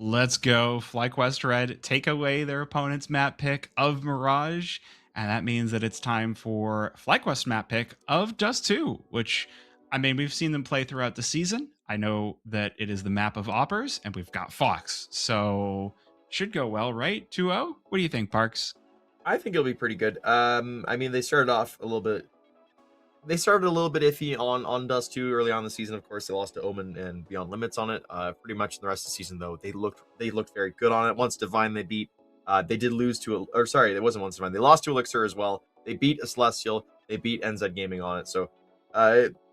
Let's go. Flyquest Red take away their opponent's map pick of Mirage. And that means that it's time for Flyquest map pick of Dust2, which, I mean, we've seen them play throughout the season. I know that it is the map of Oppers, and we've got Fox. So should go well, right? 2-0? What do you think, Parks? I think it'll be pretty good. I mean, they started off a little bit. They started a little bit iffy on Dust2 early on in the season. Of course, they lost to Omen and Beyond Limits on it. Pretty much the rest of the season, though, they looked very good on it. Once Divine, they beat. They did lose to, or sorry, it wasn't once Divine. They lost to Elixir as well. They beat a Celestial. They beat NZ Gaming on it. So,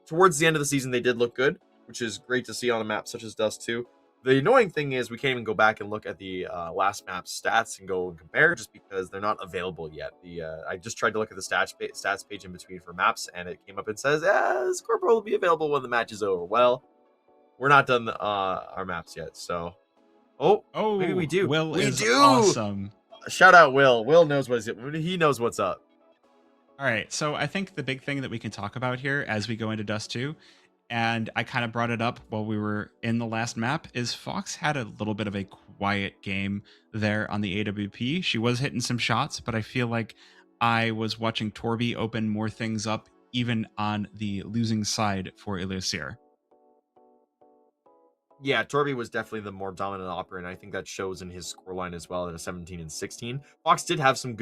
towards the end of the season, they did look good, which is great to see on a map such as Dust2. The annoying thing is we can't even go back and look at the last map's stats and go and compare just because they're not available yet. I just tried to look at the stats page in between for maps, and it came up and says, scoreboard will be available when the match is over. Well, we're not done our maps yet, so... Oh, maybe we do. Will we is do! Awesome. Shout out Will. Will knows he knows what's up. All right, so I think the big thing that we can talk about here as we go into Dust2, and I kind of brought it up while we were in the last map, is Fox had a little bit of a quiet game there on the AWP. She was hitting some shots, but I feel like I was watching Torby open more things up, even on the losing side for Elisir. Yeah, Torby was definitely the more dominant operator, and I think that shows in his scoreline as well at a 17 and 16. Fox did have some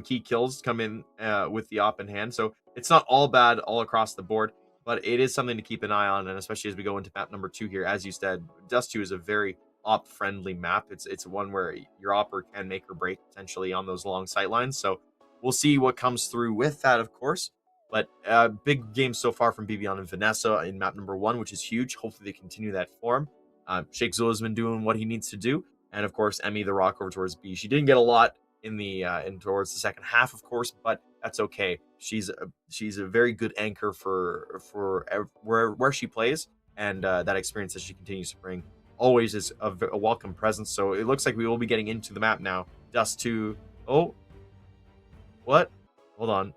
key kills come in with the op in hand, so it's not all bad all across the board. But it is something to keep an eye on, and especially as we go into map number 2 here. As you said, Dust2 is a very op-friendly map. It's one where your opper can make or break potentially on those long sight lines. So we'll see what comes through with that, of course. But big games so far from Bibian and Vanessa in map number 1, which is huge. Hopefully they continue that form. Sheikh Zula's been doing what he needs to do. And, of course, Emmy the Rock over towards B. She didn't get a lot in towards the second half, of course, but that's okay. She's a very good anchor for where she plays, and that experience that she continues to bring always is a welcome presence. So it looks like we will be getting into the map now. Dust2. Oh, what? Hold on.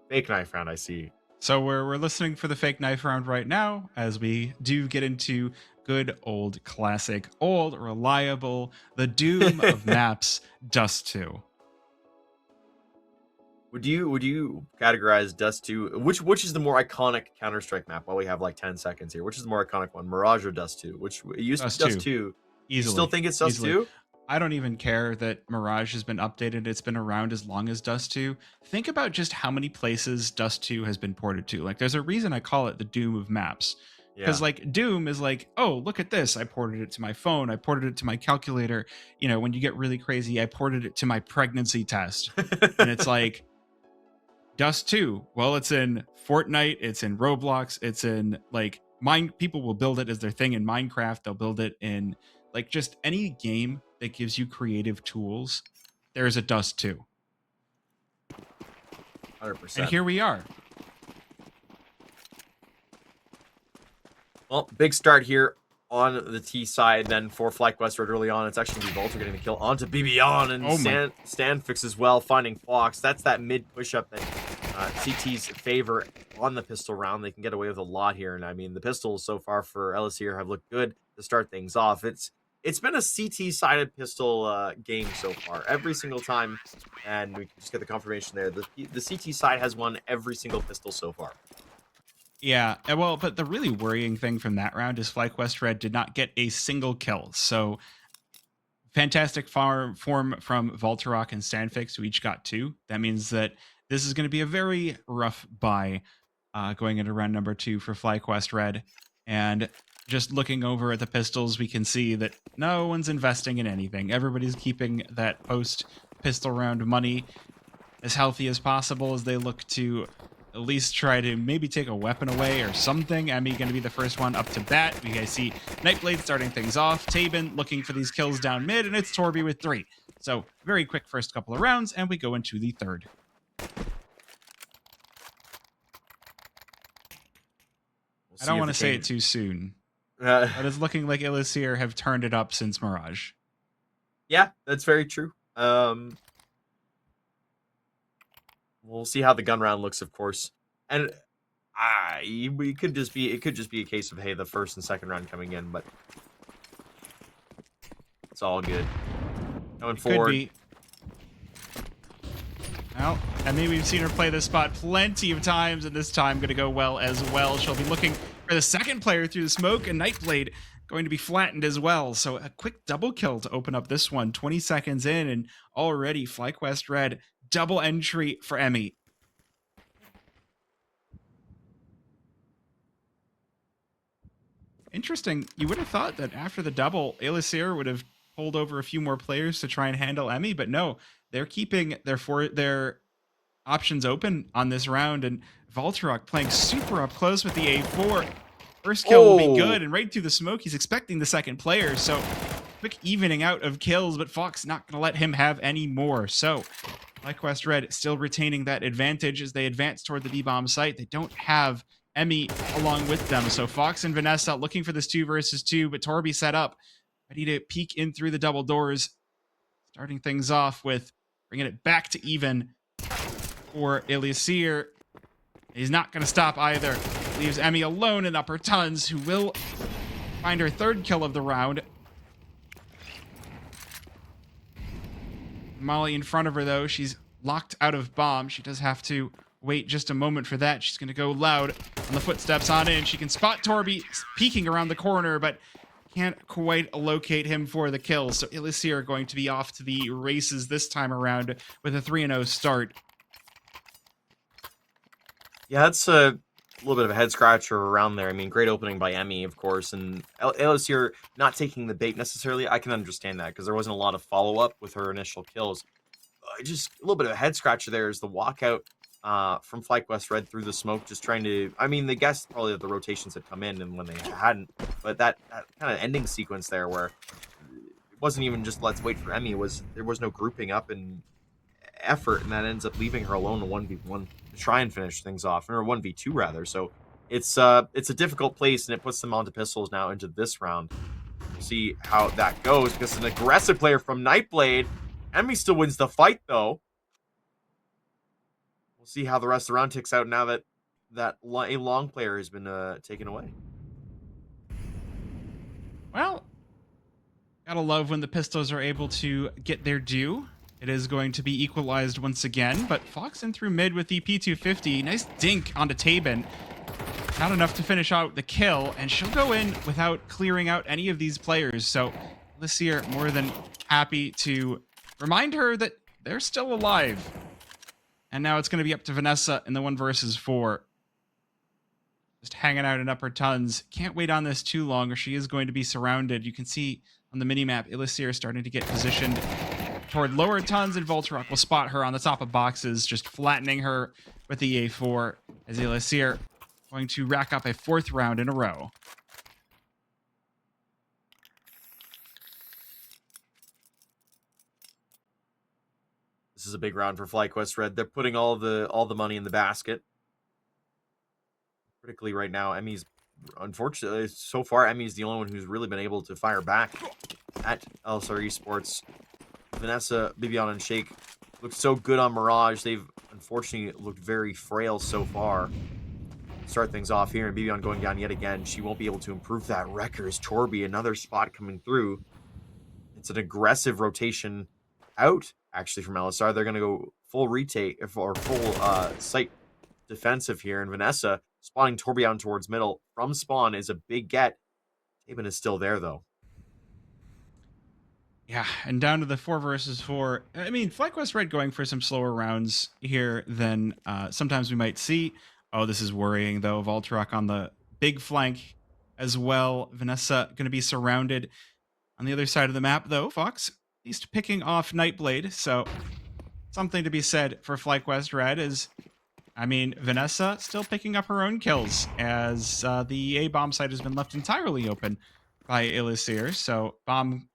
Fake knife round, I see. So we're listening for the fake knife round right now as we do get into good old classic, old reliable, the doom of maps, Dust2. Would you categorize Dust2? Which is the more iconic Counter-Strike map? While we have like 10 seconds here, which is the more iconic one, Mirage or Dust2? Which it used to be Dust2. Easily. You still think it's Dust2? I don't even care that Mirage has been updated. It's been around as long as Dust2. Think about just how many places Dust2 has been ported to. Like, there's a reason I call it the Doom of maps. Because, like, Doom is like, oh, look at this. I ported it to my phone. I ported it to my calculator. You know, when you get really crazy, I ported it to my pregnancy test. And it's like, Dust2, well, it's in Fortnite. It's in Roblox. It's in, like, people will build it as their thing in Minecraft. They'll build it in, like, just any game that gives you creative tools. There's a Dust2. 100%. And here we are. Well, big start here on the T side then for Flyquest right early on. It's actually Volta getting the kill onto BBon, and Stanfix as well, finding Fox. That's that mid push-up that CT's favor on the pistol round. They can get away with a lot here, and I mean, the pistols so far for Elisir have looked good to start things off. It's been a CT-sided pistol game so far, every single time, and we can just get the confirmation there. The CT side has won every single pistol so far. Yeah, well, but the really worrying thing from that round is Flyquest Red did not get a single kill. So fantastic form from Voltarok and Stanfix, who each got 2. That means that this is going to be a very rough buy going into round number 2 for Flyquest Red. And just looking over at the pistols, we can see that no one's investing in anything. Everybody's keeping that post-pistol round money as healthy as possible as they look to at least try to maybe take a weapon away or something. Emmy going to be the first one up to bat. We guys see Nightblade starting things off. Tabin looking for these kills down mid, and it's Torby with 3. So very quick first couple of rounds, and we go into the third. I don't want to say it too soon. But it's looking like Elisir have turned it up since Mirage. Yeah, that's very true. We'll see how the gun round looks, of course, and it could just be a case of, hey, the first and second round coming in, but It's all good. Going Could forward. be. Well, I mean, we've seen her play this spot plenty of times, and this time going to go well as well. She'll be looking for the second player through the smoke, and Nightblade going to be flattened as well. So a quick double kill to open up this one. 20 seconds in, and already Flyquest Red double entry for Emmy. Interesting. You would have thought that after the double, Elisir would have pulled over a few more players to try and handle Emmy, but no, they're keeping their options open on this round, and Volturok playing super up close with the A4. First kill will be good, and right through the smoke, he's expecting the second player, so quick evening out of kills, but Fox not going to let him have any more. So Flyquest Red still retaining that advantage as they advance toward the B-bomb site. They don't have Emmy along with them, so Fox and Vanessa looking for this 2 versus 2, but Torby set up, ready to peek in through the double doors, starting things off with bringing it back to even for Elisir. He's not going to stop either. Leaves Emmy alone in upper tons, who will find her 3rd kill of the round. Molly in front of her, though. She's locked out of bomb. She does have to wait just a moment for that. She's going to go loud on the footsteps on in. She can spot Torby peeking around the corner, but can't quite locate him for the kill. So Elisir going to be off to the races this time around with a 3-0 start. Yeah, that's a little bit of a head scratcher around there. I mean, great opening by Emmy, of course, and Elisir not taking the bait necessarily. I can understand that because there wasn't a lot of follow-up with her initial kills. Just a little bit of a head scratcher there is the walkout from Flyquest Red through the smoke, just trying to, I mean, they guessed probably that the rotations had come in and when they hadn't, but that kind of ending sequence there where it wasn't even just let's wait for Emmy, there was no grouping up and effort, and that ends up leaving her alone in 1v1 to try and finish things off, or 1v2 rather. So it's a difficult place, and it puts them onto pistols now into this round. We'll see how that goes, because an aggressive player from Nightblade. Emmy still wins the fight, though. We'll see how the rest of the round ticks out now that a long player has been taken away. Well, gotta love when the pistols are able to get their due. It is going to be equalized once again, but Fox in through mid with the P250. Nice dink onto Tabin. Not enough to finish out the kill, and she'll go in without clearing out any of these players. So Elisir more than happy to remind her that they're still alive. And now it's going to be up to Vanessa in the 1 versus 4. Just hanging out in upper tons. Can't wait on this too long, or she is going to be surrounded. You can see on the minimap, Elisir starting to get positioned toward lower tons, and Volturok will spot her on the top of boxes, just flattening her with the A4 as Elisir going to rack up a 4th round in a row. This is a big round for Flyquest Red. They're putting all the money in the basket. Critically right now, Emmy's, unfortunately, so far, Emmy's the only one who's really been able to fire back at Elisir Esports. Vanessa, Bibion, and Shake looked so good on Mirage. They've unfortunately looked very frail so far. Start things off here, and Bibion going down yet again. She won't be able to improve that. Wreckers, Torby, another spot coming through. It's an aggressive rotation out, actually, from Elisir. They're going to go full retake, or full site defensive here, and Vanessa spawning Torby out towards middle from spawn is a big get. Tabin is still there, though. Yeah, and down to the 4 versus 4. I mean, Flyquest Red going for some slower rounds here than sometimes we might see. Oh, this is worrying, though. Volturok on the big flank as well. Vanessa going to be surrounded on the other side of the map, though. Fox at least picking off Nightblade, so something to be said for Flyquest Red is, I mean, Vanessa still picking up her own kills as the A-bomb site has been left entirely open by Elisir. So bomb,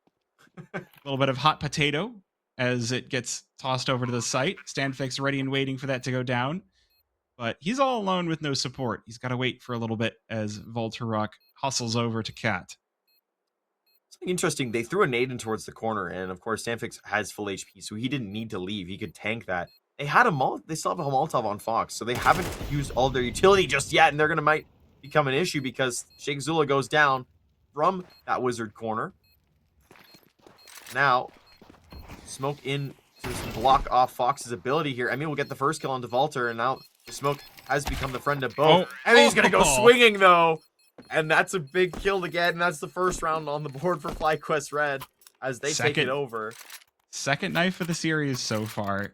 a little bit of hot potato as it gets tossed over to the site. Stanfix ready and waiting for that to go down. But he's all alone with no support. He's got to wait for a little bit as Volturok hustles over to Cat. Something interesting, they threw a nade in towards the corner, and of course Stanfix has full HP, so he didn't need to leave. He could tank that. They had they still have a Molotov on Fox, so they haven't used all their utility just yet, and they're gonna might become an issue because Sheikh Zula goes down from that wizard corner. Now, smoke in to block off Fox's ability here. Emmy will get the first kill on Devaulter, and now the smoke has become the friend of both. And he's going to go swinging, though. And that's a big kill to get, and that's the first round on the board for Flyquest Red as they take it over. Second knife of the series so far.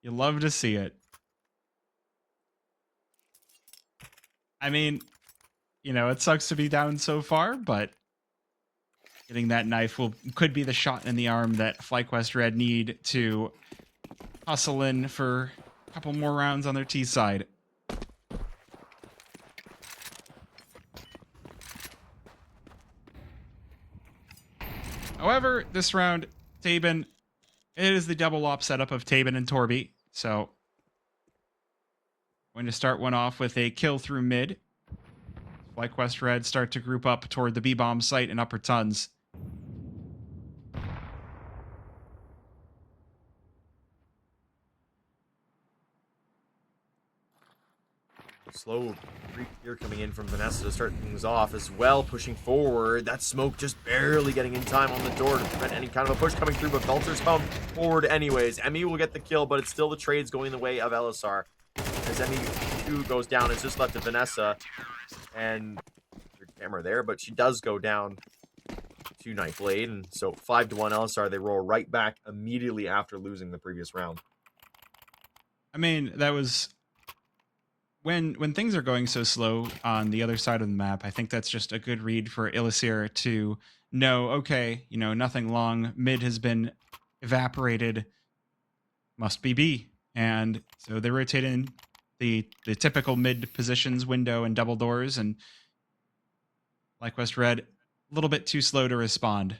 You love to see it. I mean, you know, it sucks to be down so far, but getting that knife could be the shot in the arm that Flyquest Red need to hustle in for a couple more rounds on their T side. However, this round, Tabin, it is the double op setup of Tabin and Torby. So, going to start one off with a kill through mid. Flyquest Red start to group up toward the B-bomb site in upper tons. Slow creep here coming in from Vanessa to start things off as well, pushing forward. That smoke just barely getting in time on the door to prevent any kind of a push coming through, but Velter's come forward anyways. Emmy will get the kill, but it's still the trades going the way of Elisir. As Emmy 2 goes down, it's just left to Vanessa. And camera there, but she does go down to Nightblade, and so 5-1 Elisir. They roll right back immediately after losing the previous round. I mean, that was when things are going so slow on the other side of the map. I think that's just a good read for Elisir to know, okay, you know, nothing long. Mid has been evaporated. Must be B. And so they rotate in the typical mid positions, window and double doors, and Flyquest Red a little bit too slow to respond.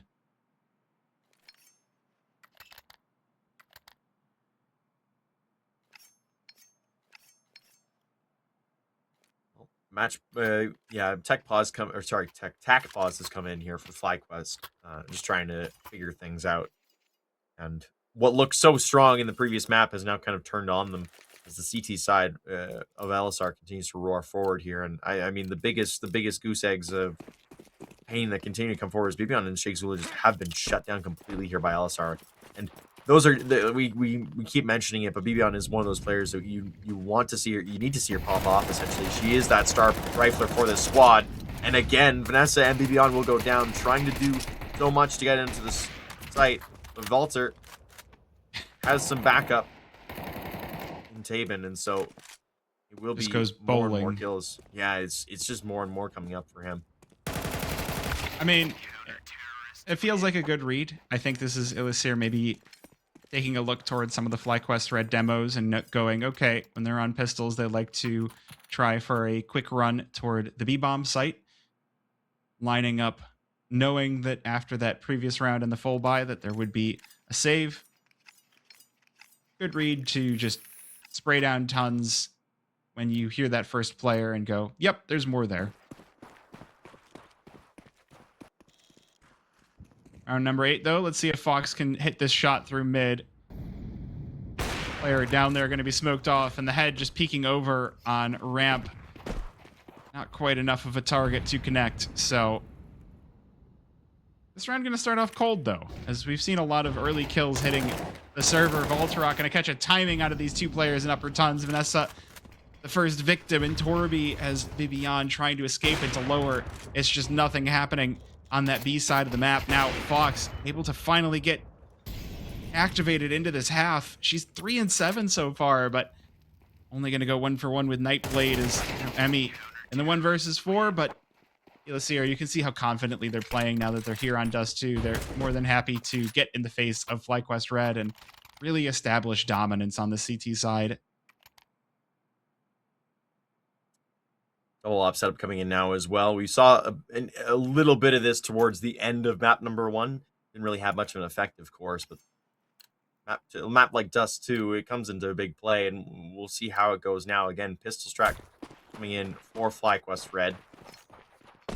Tac pause has come in here for Flyquest. Just trying to figure things out. And what looked so strong in the previous map has now kind of turned on them as the CT side of Elisir continues to roar forward here. And I mean, the biggest goose eggs of pain that continue to come forward is Bibion and Shakespeare just have been shut down completely here by Elisir. And those are we keep mentioning it, but Bibion is one of those players that you want to see her, you need to see her pop off. Essentially, she is that star rifler for this squad. And again, Vanessa and Bibion will go down, trying to do so much to get into this site. But Valter has some backup in Tabin, and so it will be more and more kills. Yeah, it's just more and more coming up for him. I mean, it feels like a good read. I think this is Elisir maybe taking a look towards some of the Flyquest Red demos and going, okay, when they're on pistols, they like to try for a quick run toward the B-bomb site, lining up, knowing that after that previous round in the full buy that there would be a save. Good read to just spray down tons when you hear that first player and go, yep, there's more there. Round number 8, though. Let's see if Fox can hit this shot through mid. Player down there going to be smoked off, and the head just peeking over on ramp. Not quite enough of a target to connect, so this round going to start off cold, though, as we've seen a lot of early kills hitting the server. Voltarok going to catch a timing out of these two players in upper tons. Vanessa, the first victim, and Torby as Bibion trying to escape into lower. It's just nothing happening on that B side of the map. Now Fox able to finally get activated into this half. She's 3-7 so far, but only going to go 1-for-1 with Nightblade as Emmy in the 1 versus 4. But Elisir, you can see how confidently they're playing now that they're here on Dust2. They're more than happy to get in the face of Flyquest Red and really establish dominance on the CT side. Double op setup coming in now as well. We saw a little bit of this towards the end of map number 1. Didn't really have much of an effect, of course, but a map like Dust2, it comes into a big play, and we'll see how it goes now. Again, pistol strat coming in for Flyquest Red.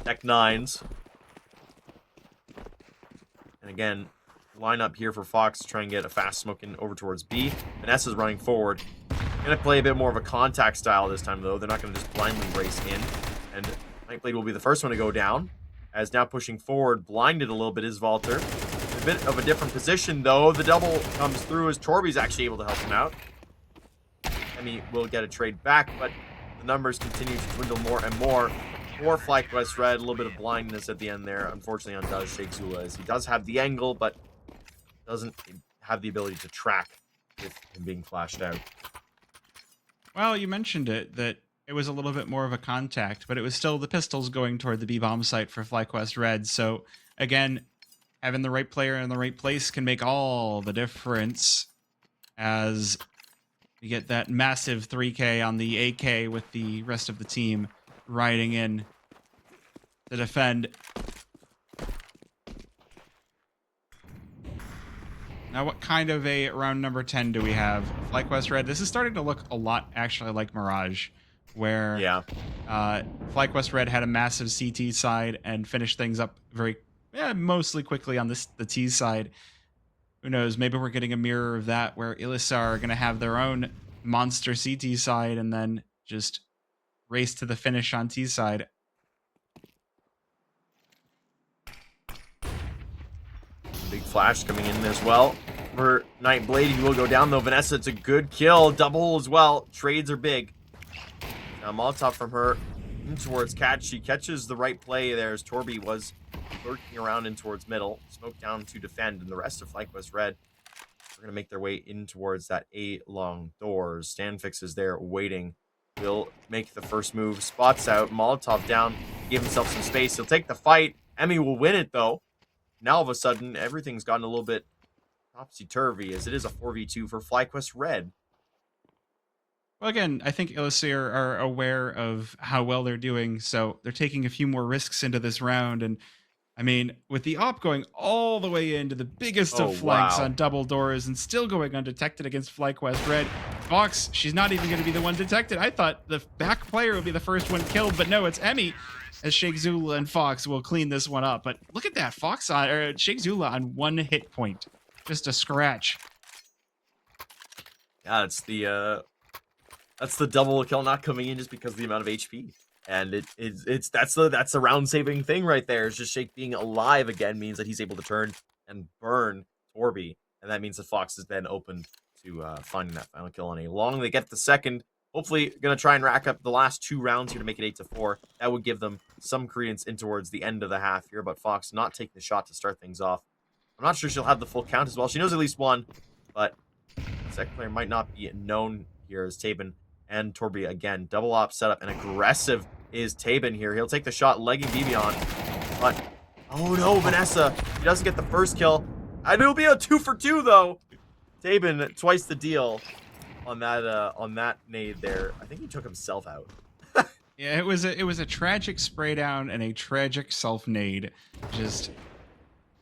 Tech 9s. And again, line up here for Fox to try and get a fast smoking over towards B. Vanessa's running forward. Going to play a bit more of a contact style this time, though. They're not going to just blindly race in. And Nightblade will be the first one to go down. as now pushing forward, blinded a little bit is Walter. A bit of a different position, though. The double comes through as Torby's actually able to help him out. Emmy will get a trade back, but the numbers continue to dwindle more and more. For Flyquest Red, a little bit of blindness at the end there, unfortunately, on Does Shake Zula, as he does have the angle, but doesn't have the ability to track with him being flashed out. Well, you mentioned it, that it was a little bit more of a contact, but it was still the pistols going toward the B-bomb site for Flyquest Red. So, again, having the right player in the right place can make all the difference, as you get that massive 3K on the AK with the rest of the team riding in to defend. Now, what kind of a round number 10 do we have? Flyquest Red. This is starting to look a lot actually like Mirage, where Flyquest Red had a massive CT side and finished things up mostly quickly on the T side. Who knows? Maybe we're getting a mirror of that, where Elisir are going to have their own monster CT side and then just race to the finish on T side. Big flash coming in as well for Nightblade. He will go down, though. Vanessa, it's a good kill. Double as well. Trades are big. Now Molotov from her in towards Cat. She catches the right play there as Torby was lurking around in towards middle. Smoke down to defend, and the rest of Flyquest Red are going to make their way in towards that A long doors. Stanfix is there waiting. Will make the first move. Spots out. Molotov down. Give himself some space. He'll take the fight. Emmy will win it, though. Now, all of a sudden, everything's gotten a little bit topsy-turvy, as it is a 4v2 for Flyquest Red. Well, again, I think Elisir are aware of how well they're doing, so they're taking a few more risks into this round. And, I mean, with the op going all the way into the biggest of flanks on double doors and still going undetected against Flyquest Red, Fox, she's not even going to be the one detected. I thought the back player would be the first one killed, but no, it's Emmy, as Shake Zula and Fox will clean this one up. But look at that, Shake Zula on 1 hit point. Just a scratch. Yeah, that's the double kill not coming in just because of the amount of HP. And that's the round saving thing right there. It's just Shake being alive again means that he's able to turn and burn Torby. And that means that Fox is then open to finding that final kill on a long. They get the second. Hopefully, going to try and rack up the last 2 rounds here to make it 8-4. That would give them some credence in towards the end of the half here. But Fox not taking the shot to start things off. I'm not sure she'll have the full count as well. She knows at least one, but the second player might not be known here as Tabin and Torby again. Double op setup and aggressive is Tabin here. He'll take the shot, legging BB on. But, oh no, Vanessa. He doesn't get the first kill. And it'll be a 2 for 2, though. Tabin, twice the deal on that nade there. I think he took himself out. Yeah, it was a tragic spray down and a tragic self nade. Just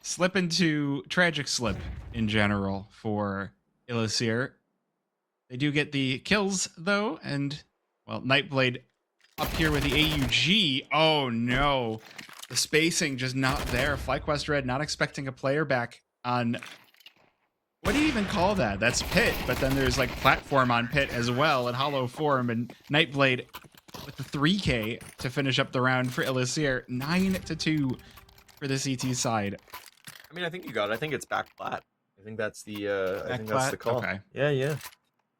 slip into tragic slip in general for Elisir. They do get the kills though, and well, Nightblade up here with the AUG. Oh no, the spacing just not there. Flyquest Red not expecting a player back on. What do you even call that? That's pit, but then there's like platform on pit as well in hollow form, and Nightblade with the 3K to finish up the round for Elisir. 9-2 for the CT side. I mean, I think you got it. I think it's back plat. I think that's the call. Okay. Yeah.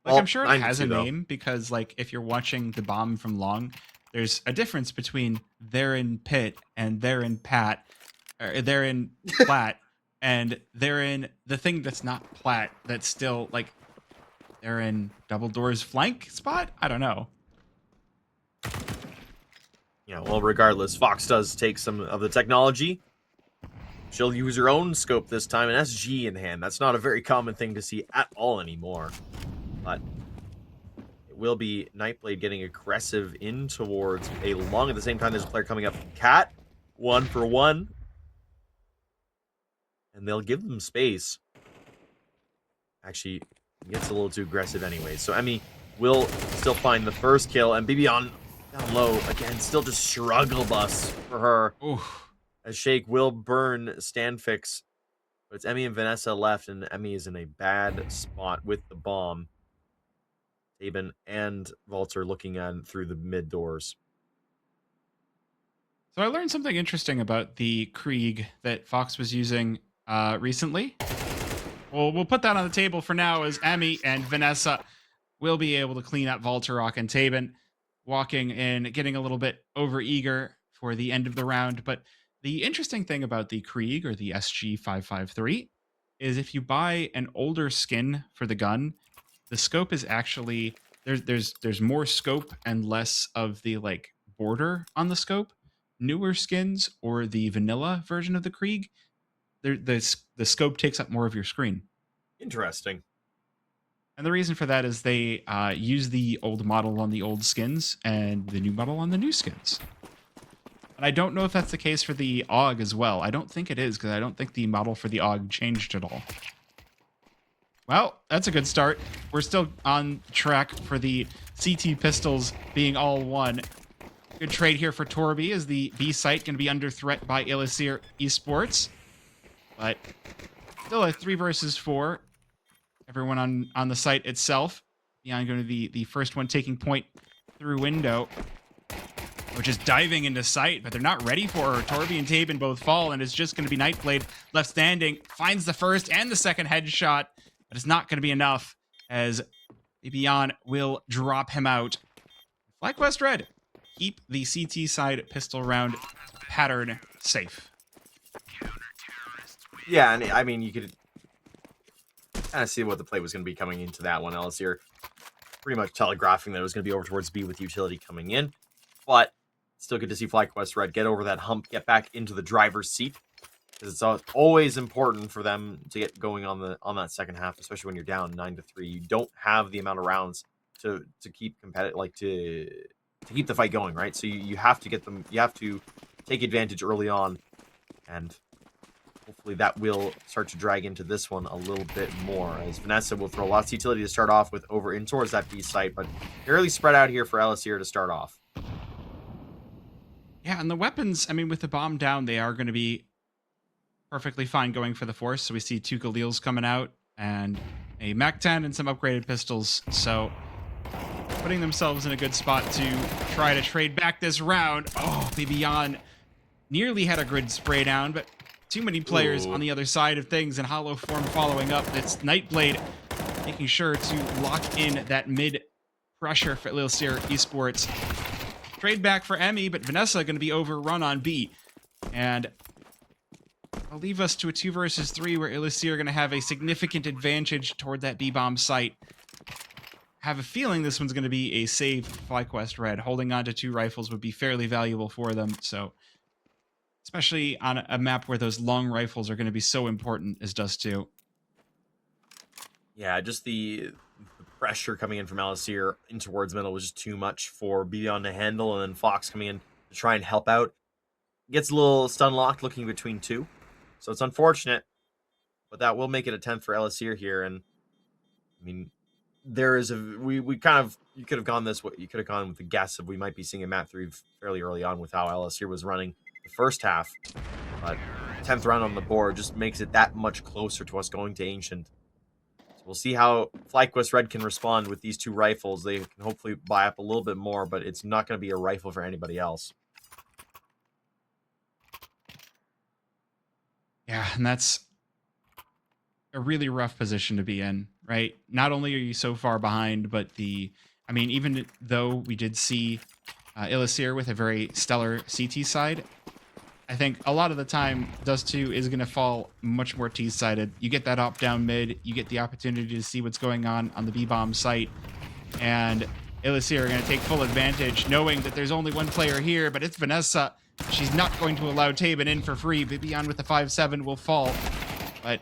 Like, Well, I'm sure it has a 9-2 though. name, because like if you're watching the bomb from long, there's a difference between they're in pit and they're in pat, or they're in plat. And they're in the thing that's not plat, that's still like they're in double doors flank spot. I don't know. Yeah, well, regardless, Fox does take some of the technology. She'll use her own scope this time, an SG in hand. That's not a very common thing to see at all anymore. But it will be Nightblade getting aggressive in towards a long. At the same time, there's a player coming up from Cat. 1 for 1. And they'll give them space. Actually, it gets a little too aggressive anyway. So Emmy will still find the first kill. And BB on down low. Again, still just struggle bus for her. Oof. As Shake will burn Stanfix. But it's Emmy and Vanessa left. And Emmy is in a bad spot with the bomb. Tabin and Walter looking on through the mid doors. So I learned something interesting about the Krieg that Fox was using recently. Well, we'll put that on the table for now as Emmy and Vanessa will be able to clean up Voltarok and Tabin, walking in, getting a little bit overeager for the end of the round. But the interesting thing about the Krieg or the SG553 is if you buy an older skin for the gun, the scope is actually there's more scope and less of the like border on the scope. Newer skins or the vanilla version of the Krieg, the scope takes up more of your screen. Interesting. And the reason for that is they use the old model on the old skins and the new model on the new skins. And I don't know if that's the case for the AUG as well. I don't think it is, because I don't think the model for the AUG changed at all. Well, that's a good start. We're still on track for the CT pistols being all one. Good trade here for Torby. Is the B site going to be under threat by Elisir Esports? But still a 3 versus 4. Everyone on the site itself. Beyond going to be the first one taking point through window, which is diving into sight, but they're not ready for her. Torby and Tabin both fall, and it's just going to be Nightblade left standing. Finds the first and the second headshot, but it's not going to be enough as Beyond will drop him out. Flyquest Red, keep the CT side pistol round pattern safe. Yeah, and I mean, you could kind of see what the play was going to be coming into that one. Elisir pretty much telegraphing that it was going to be over towards B with utility coming in. But still good to see Flyquest Red get over that hump, get back into the driver's seat. Because it's always important for them to get going on that second half, especially when you're down 9-3. You don't have the amount of rounds to keep competitive, like to keep the fight going, right? So you have to get them. You have to take advantage early on, and hopefully that will start to drag into this one a little bit more, as Vanessa will throw lots of utility to start off with over in towards that B site, but fairly spread out here for Elisir to start off. Yeah, and the weapons, I mean, with the bomb down, they are going to be perfectly fine going for the force. So we see 2 Galils coming out and a MAC-10 and some upgraded pistols. So putting themselves in a good spot to try to trade back this round. Oh, Beyond nearly had a grid spray down, but too many players on the other side of things, and Hollow Form following up. It's Nightblade making sure to lock in that mid pressure for Elisir Esports. Trade back for Emmy, but Vanessa going to be overrun on B. And it'll leave us to a 2 versus 3 where Elisir are going to have a significant advantage toward that B-bomb site. Have a feeling this one's going to be a save Flyquest Red. Holding on to 2 rifles would be fairly valuable for them. So, especially on a map where those long rifles are going to be so important as Dust2. Yeah, just the pressure coming in from Elisir in towards middle was just too much for Beyond to handle, and then Fox coming in to try and help out. Gets a little stun locked looking between 2. So it's unfortunate, but that will make it a 10th for Elisir here. And I mean, there is we kind of, you could have gone this way. You could have gone with the guess of we might be seeing a map 3 fairly early on with how Elisir was running the first half. But 10th round on the board just makes it that much closer to us going to Ancient. So we'll see how Flyquest Red can respond with these 2 rifles. They can hopefully buy up a little bit more, but it's not going to be a rifle for anybody else. Yeah, and that's a really rough position to be in, right? Not only are you so far behind, but I mean, even though we did see Elisir with a very stellar CT side, I think a lot of the time Dust2 is going to fall much more T-sided. You get that op down mid, you get the opportunity to see what's going on the B-bomb site, and Elisir are going to take full advantage, knowing that there's only one player here, but it's Vanessa. She's not going to allow Tabin in for free. Beyond with the 5-7 will fall, but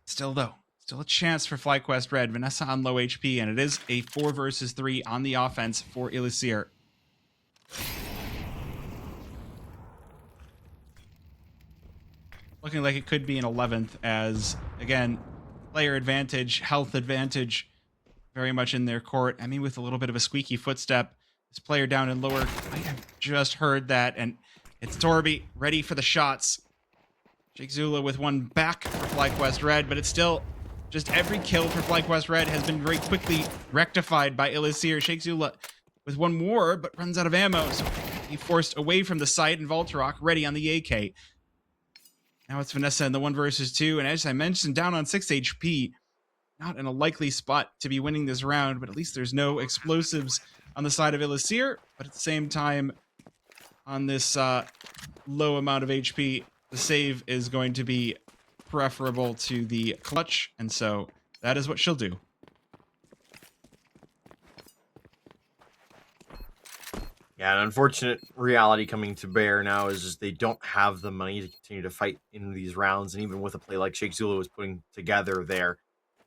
still though, still a chance for Flyquest Red. Vanessa on low HP, and it is a 4 versus 3 on the offense for Elisir. Looking like it could be an 11th, as again, player advantage, health advantage, very much in their court. I mean, with a little bit of a squeaky footstep, this player down in lower might have just heard that, and it's Torby ready for the shots. Jake Zula with one back for Flyquest Red, but it's still just every kill for Flyquest Red has been very quickly rectified by Elisir. Shake Zula with one more, but runs out of ammo. So be forced away from the site, and Voltorok ready on the AK. Now it's Vanessa in the 1 versus 2, and as I mentioned, down on 6 HP. Not in a likely spot to be winning this round, but at least there's no explosives on the side of Elisir. But at the same time, on this low amount of HP, the save is going to be preferable to the clutch, and so that is what she'll do. Yeah, an unfortunate reality coming to bear now is just they don't have the money to continue to fight in these rounds, and even with a play like Sheikh Zulu was putting together there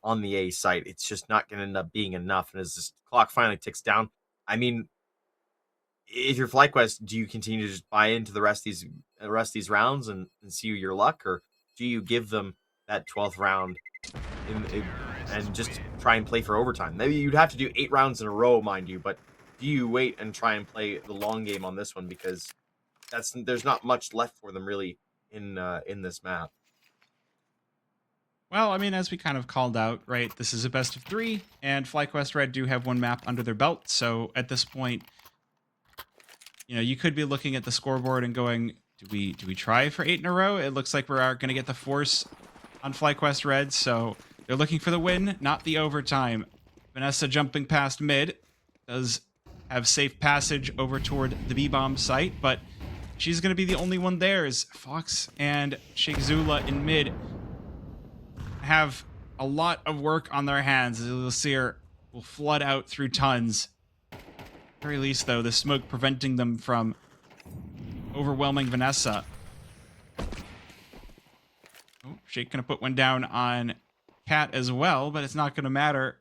on the A site, it's just not going to end up being enough. And as this clock finally ticks down, I mean, if you're Flyquest, do you continue to just buy into the rest of these rounds and see your luck, or do you give them that 12th round and just try and play for overtime? Maybe you'd have to do 8 rounds in a row, mind you, but do you wait and try and play the long game on this one, because there's not much left for them really in this map? Well, I mean, as we kind of called out, right, this is a best of 3, and Flyquest Red do have 1 map under their belt, so at this point, you know, you could be looking at the scoreboard and going, do we try for 8 in a row? It looks like we're going to get the force on Flyquest Red, so they're looking for the win, not the overtime. Vanessa jumping past mid does have safe passage over toward the B-bomb site, but she's going to be the only one there, as Fox and Sheikh Zula in mid have a lot of work on their hands, as Elisir will flood out through tons. At the very least, though, the smoke preventing them from overwhelming Vanessa. Oh, Sheikh gonna put one down on Cat as well, but it's not gonna matter,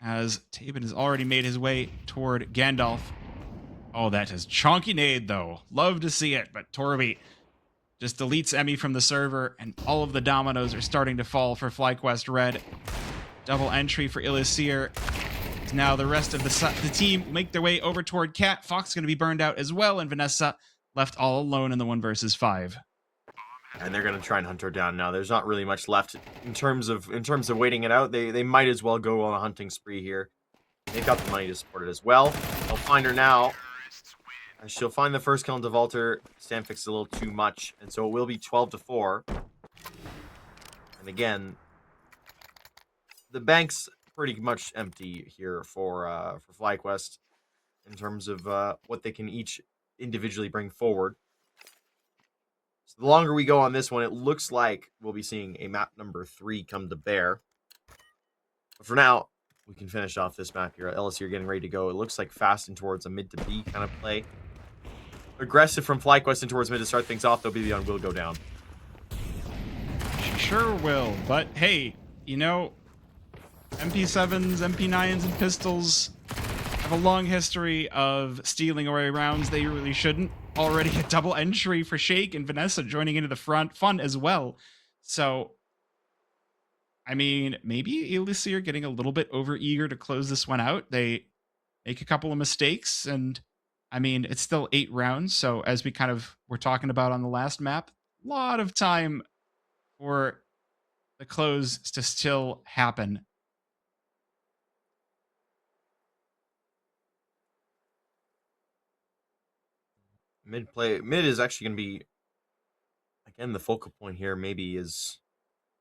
as Tabin has already made his way toward Gandalf. Oh, that is chonky nade, though. Love to see it, but Torby just deletes Emmy from the server, and all of the dominoes are starting to fall for Flyquest Red. Double entry for Elisir. Now the rest of the team make their way over toward Cat. Fox going to be burned out as well, and Vanessa left all alone in the 1 versus 5. And they're going to try and hunt her down now. There's not really much left in terms of waiting it out. They might as well go on a hunting spree here. They've got the money to support it as well. They'll find her now. And she'll find the first kill into Valter. Stanfix is a little too much, and so it will be 12-4. And again, the bank's pretty much empty here for Flyquest in terms of what they can each individually bring forward. So the longer we go on this one, it looks like we'll be seeing a map number 3 come to bear. But for now, we can finish off this map here. Elisir getting ready to go. It looks like fast and towards a mid to B kind of play. Aggressive from Flyquest and towards mid to start things off, though. BB will go down. She sure will, but hey, you know, MP7s, MP9s, and pistols have a long history of stealing away rounds they really shouldn't. Already a double entry for Sheikh and Vanessa joining into the front fun as well. So, I mean, maybe Elisir getting a little bit over eager to close this one out. They make a couple of mistakes, and I mean, it's still 8 rounds. So as we kind of were talking about on the last map, a lot of time for the close to still happen. Mid is actually going to be, again, the focal point here. Maybe is,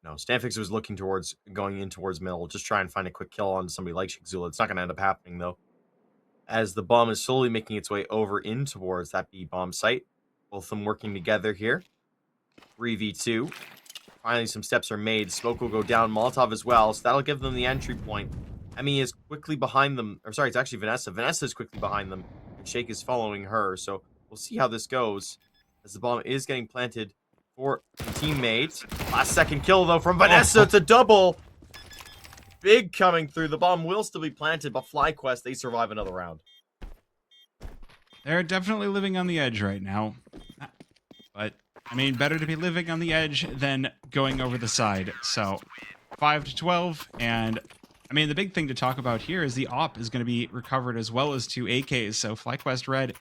no, Stanfix was looking towards going in towards middle, just try and find a quick kill on somebody like Shikzula. It's not going to end up happening though, as the bomb is slowly making its way over in towards that B bomb site. Both of them working together here. 3v2. Finally, some steps are made. Smoke will go down. Molotov as well, so that'll give them the entry point. Emmy is quickly behind them. Or sorry, it's actually Vanessa. Vanessa is quickly behind them, and Sheikh is following her. So we'll see how this goes, as the bomb is getting planted for the teammate. Last second kill, though, from Vanessa. It's a double. Big coming through. The bomb will still be planted, but Flyquest, they survive another round. They're definitely living on the edge right now. But, I mean, better to be living on the edge than going over the side. So, 5-12, and I mean, the big thing to talk about here is the AWP is going to be recovered as well as 2 AKs. So, Flyquest Red,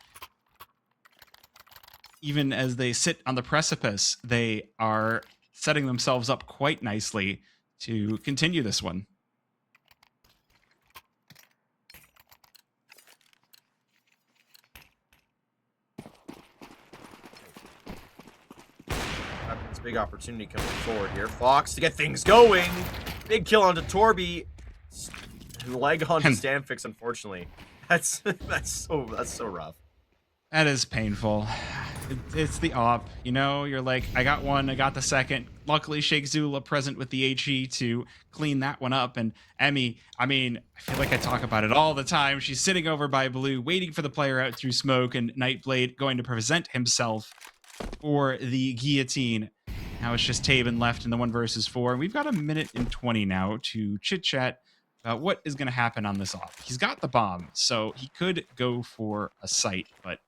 even as they sit on the precipice, they are setting themselves up quite nicely to continue this one. This big opportunity coming forward here. Fox to get things going. Big kill onto Torby. Leg onto And Stanfix, unfortunately. That's so rough. that is painful. It's the op, you know. You're like, I got one, I got the second. Luckily, Sheikh Zula present with the HE to clean that one up. And Emmy, I mean, I feel like I talk about it all the time. She's sitting over by Blue, waiting for the player out through smoke, and Nightblade going to present himself for the guillotine. Now it's just Taven left in the 1v4. And we've got 1:20 now to chit chat about what is going to happen on this op. He's got the bomb, so he could go for a site, but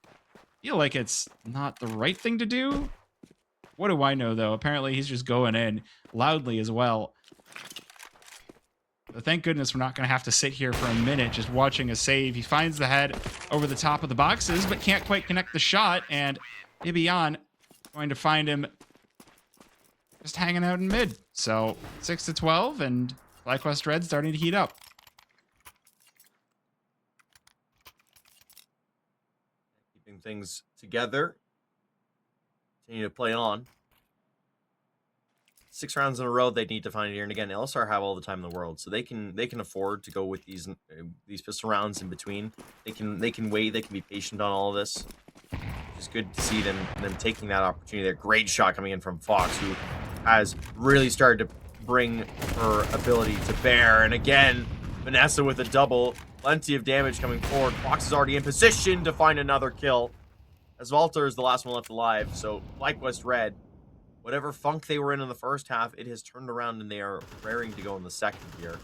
feel like it's not the right thing to do. What do I know, though? Apparently, he's just going in loudly as well. But thank goodness we're not going to have to sit here for a minute just watching a save. He finds the head over the top of the boxes, but can't quite connect the shot. And Ibiyan going to find him just hanging out in mid. So 6-12, and Flyquest Red starting to heat up. Things together. Continue to play on. 6 rounds in a row they need to find it here, and again, Elisir have all the time in the world, so they can afford to go with these pistol rounds in between. They can wait, they can be patient on all of this. It's good to see them taking that opportunity. A great shot coming in from Fox, who has really started to bring her ability to bear, and again, Vanessa with a double. Plenty of damage coming forward. Fox is already in position to find another kill, as Walter is the last one left alive. So Flyquest Red, whatever funk they were in the first half, it has turned around and they are raring to go in the second here.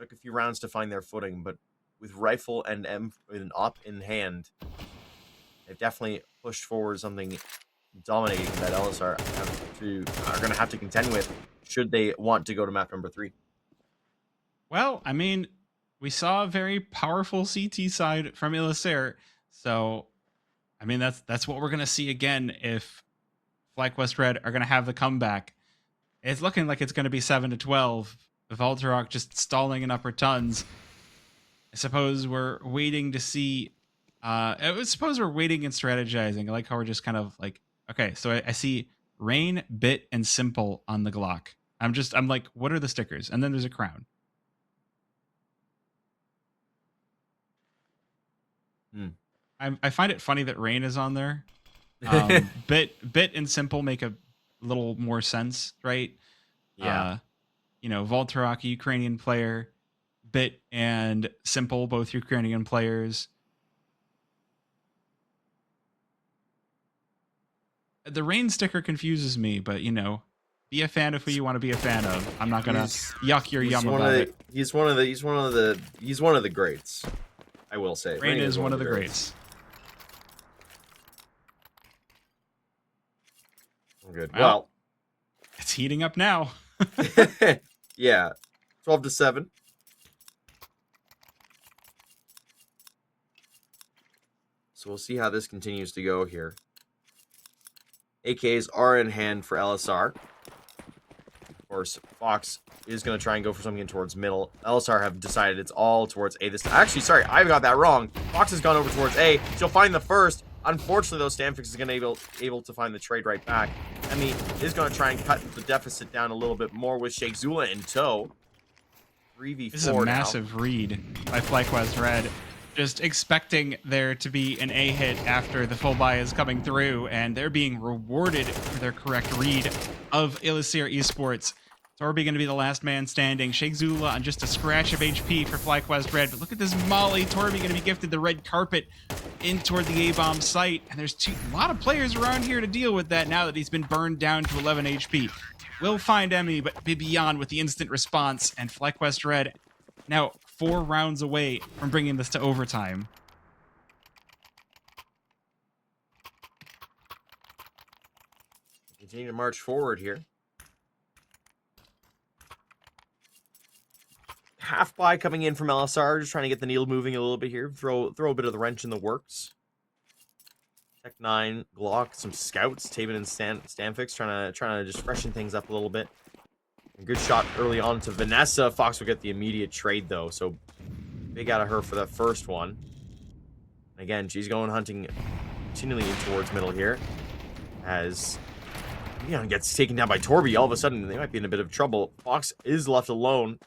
Took a few rounds to find their footing, but with rifle and with an op in hand, they've definitely pushed forward something dominating that Elisir are going to have to contend with should they want to go to map number 3. Well, I mean, we saw a very powerful CT side from Elisir, so I mean that's what we're gonna see again if Flyquest Red are gonna have the comeback. It's looking like it's gonna be 7-12. Valtorok just stalling in upper tons. I suppose we're waiting to see. I suppose we're waiting and strategizing. I like how we're just kind of like, okay, so I see Rain, Bit, and Simple on the Glock. I'm like, what are the stickers? And then there's a crown. I find it funny that Rain is on there. Bit and Simple make a little more sense, right? Yeah. Voltorok, Ukrainian player, Bit and Simple, both Ukrainian players. The Rain sticker confuses me, but be a fan of who you want to be a fan of. I'm not gonna yuck your yum about it. He's one of the greats. I will say. Rain is one of the greats. Good. Well, it's heating up now. Yeah. 12-7. So we'll see how this continues to go here. AKs are in hand for Elisir. Of course, Fox is going to try and go for something in towards middle. Elisir have decided it's all towards A this time. Actually, sorry, I got that wrong. Fox has gone over towards A. She'll find the first. Unfortunately, though, Stanfix is going to be able to find the trade right back. Emmy is going to try and cut the deficit down a little bit more with Sheikh Zula in tow. 3v4 This is a massive read by Flyquest Red. Just expecting there to be an A hit after the full buy is coming through, and they're being rewarded for their correct read of Elisir Esports. Torby going to be the last man standing. Sheikh Zula on just a scratch of HP for Flyquest Red. But look at this molly. Torby going to be gifted the red carpet in toward the A-bomb site. And there's a lot of players around here to deal with that now that he's been burned down to 11 HP. Will find Emmy, but be beyond with the instant response. And Flyquest Red now 4 rounds away from bringing this to overtime. Continue to march forward here. Half buy coming in from Elisir, just trying to get the needle moving a little bit here. Throw a bit of the wrench in the works. Tech 9, Glock, some scouts, Taven and Stanfix trying to just freshen things up a little bit. A good shot early on to Vanessa. Fox will get the immediate trade though, so big out of her for that first one. And again, she's going hunting continually in towards middle here. As Leon gets taken down by Torby. All of a sudden, they might be in a bit of trouble. Fox is left alone.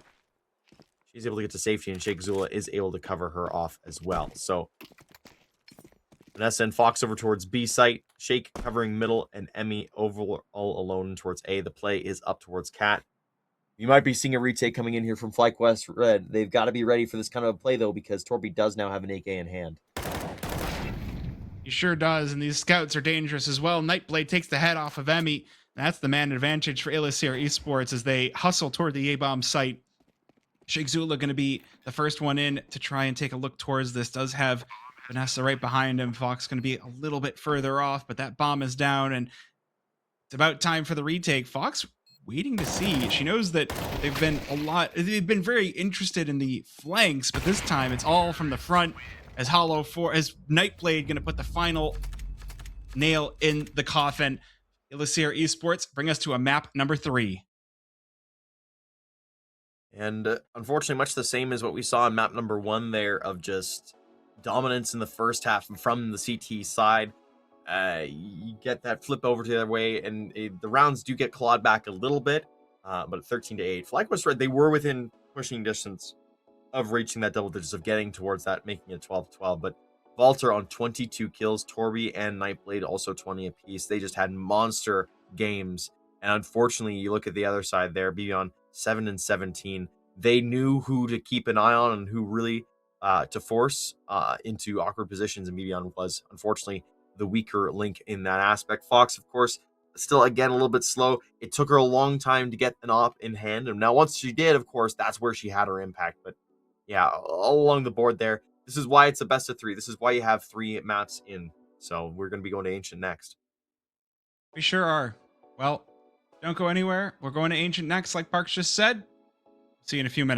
She's able to get to safety, and Sheikh Zula is able to cover her off as well. So Vanessa and Fox over towards B site. Sheikh covering middle, and Emmy overall alone towards A. The play is up towards Cat. You might be seeing a retake coming in here from Flyquest Red. They've got to be ready for this kind of a play, though, because Torby does now have an AK in hand. He sure does, and these scouts are dangerous as well. Nightblade takes the head off of Emmy. That's the man advantage for Elisir Esports as they hustle toward the A-bomb site. Sheikh Zula going to be the first one in to try and take a look towards this. Does have Vanessa right behind him. Fox going to be a little bit further off, but that bomb is down, and it's about time for the retake. Fox waiting to see. She knows that they've been very interested in the flanks, but this time it's all from the front as Nightblade going to put the final nail in the coffin. Elisir Esports bring us to a map number 3. And unfortunately, much the same as what we saw in map number 1 there, of just dominance in the first half from the CT side. You get that flip over to the other way, and the rounds do get clawed back a little bit, but 13-8. Flyquest Red, they were within pushing distance of reaching that double digits, of getting towards that, making it 12-12. But Valter on 22 kills, Torby and Nightblade also 20 apiece. They just had monster games. And unfortunately, you look at the other side there, Beyond 7-17. They knew who to keep an eye on and who really to force into awkward positions, and Beyond was unfortunately the weaker link in that aspect. Fox, of course, still again a little bit slow. It took her a long time to get an op in hand, and now once she did, of course, that's where she had her impact. But yeah, all along the board there. This is why it's a best of 3. This is why you have 3 maps in. So we're going to be going to Ancient next. We sure are. Well, don't go anywhere. We're going to Ancient next, like Parks just said. See you in a few minutes.